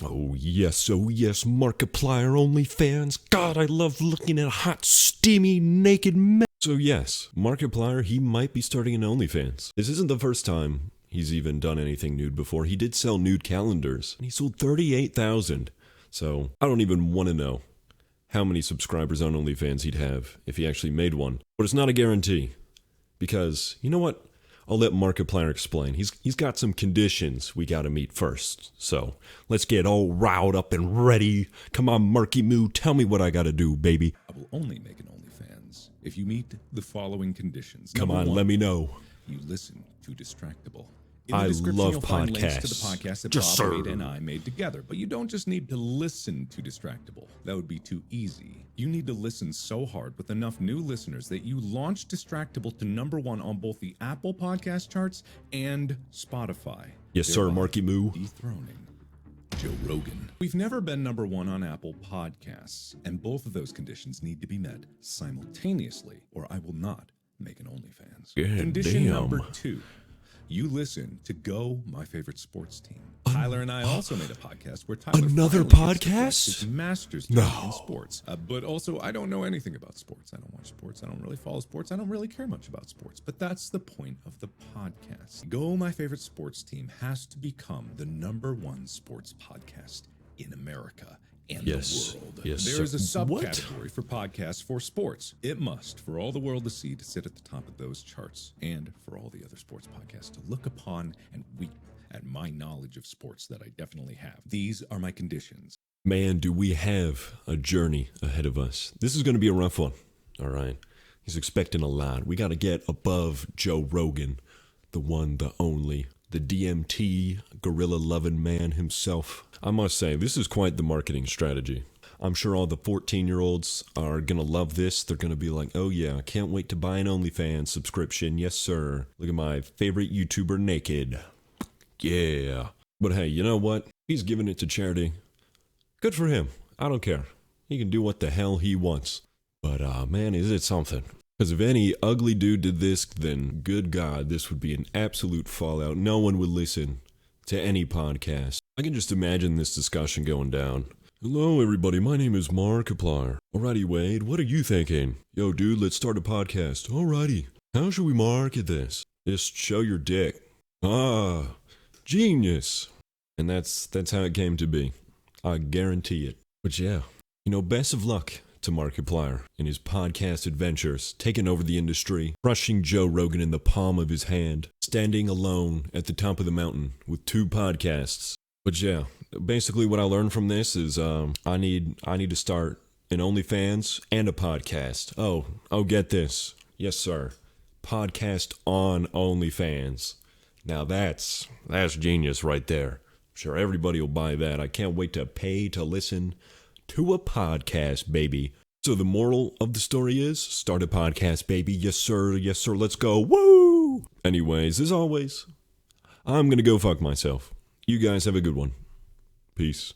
Oh yes, Markiplier OnlyFans. God, I love looking at hot, steamy, naked men. So yes, Markiplier, he might be starting an OnlyFans. This isn't the first time he's even done anything nude before. He did sell nude calendars, and he sold 38,000. So I don't even want to know how many subscribers on OnlyFans he'd have if he actually made one. But it's not a guarantee, because you know what? I'll let Markiplier explain. He's got some conditions we gotta meet first. So let's get all riled up and ready. Come on, Marky Moo, tell me what I gotta do, baby. I will only make an OnlyFans if you meet the following conditions. Come Number on, one, let me know. you listen to Distractable. In the I description, love you'll find links to the podcasts. podcast that Yes, Bob sir. Wade and I made together. But you don't just need to listen to Distractable. That would be too easy. You need to listen so hard with enough new listeners that you launch Distractable to #1 on both the Apple podcast charts and Spotify. Yes, sir, thereby Marky Moo. dethroning Joe Rogan. We've never been #1 on Apple Podcasts, and both of those conditions need to be met simultaneously, or I will not make an OnlyFans. God Condition damn. number 2. You listen to Go, My Favorite Sports Team. Tyler and I also made a podcast where Tyler Another finally gets to podcast? flex his master's degree No. in sports. But also, I don't know anything about sports. I don't watch sports. I don't really follow sports. I don't really care much about sports. But that's the point of the podcast. Go, My Favorite Sports Team has to become the #1 sports podcast in America and Yes. the world. Yes, There is a sir. What? subcategory for podcasts for sports. It must, for all the world to see, to sit at the top of those charts, and for all the other sports podcasts to look upon and weep at my knowledge of sports that I definitely have. These are my conditions. Man, do we have a journey ahead of us. This is going to be a rough one, all right? He's expecting a lot. We got to get above Joe Rogan, the one, the only, the DMT, gorilla-loving man himself. I must say, this is quite the marketing strategy. I'm sure all the 14-year-olds are going to love this. They're going to be like, oh yeah, I can't wait to buy an OnlyFans subscription. Yes, sir. Look at my favorite YouTuber naked. Yeah. But hey, you know what? He's giving it to charity. Good for him. I don't care. He can do what the hell he wants. But man, is it something. Because if any ugly dude did this, then good God, this would be an absolute fallout. No one would listen to any podcast. I can just imagine this discussion going down. Hello, everybody. My name is Markiplier. Alrighty, Wade. What are you thinking? Yo, dude, let's start a podcast. Alrighty. How should we market this? Just show your dick. Ah, genius. And that's how it came to be. I guarantee it. But yeah, best of luck to Markiplier in his podcast adventures, taking over the industry, crushing Joe Rogan in the palm of his hand, standing alone at the top of the mountain with 2 podcasts. But yeah, basically what I learned from this is I need to start an OnlyFans and a podcast. Oh, get this. Yes, sir. Podcast on OnlyFans. Now that's genius right there. I'm sure everybody will buy that. I can't wait to pay to listen to a podcast, baby. So the moral of the story is, start a podcast, baby. Yes, sir. Yes, sir. Let's go. Woo! Anyways, as always, I'm gonna go fuck myself. You guys have a good one. Peace.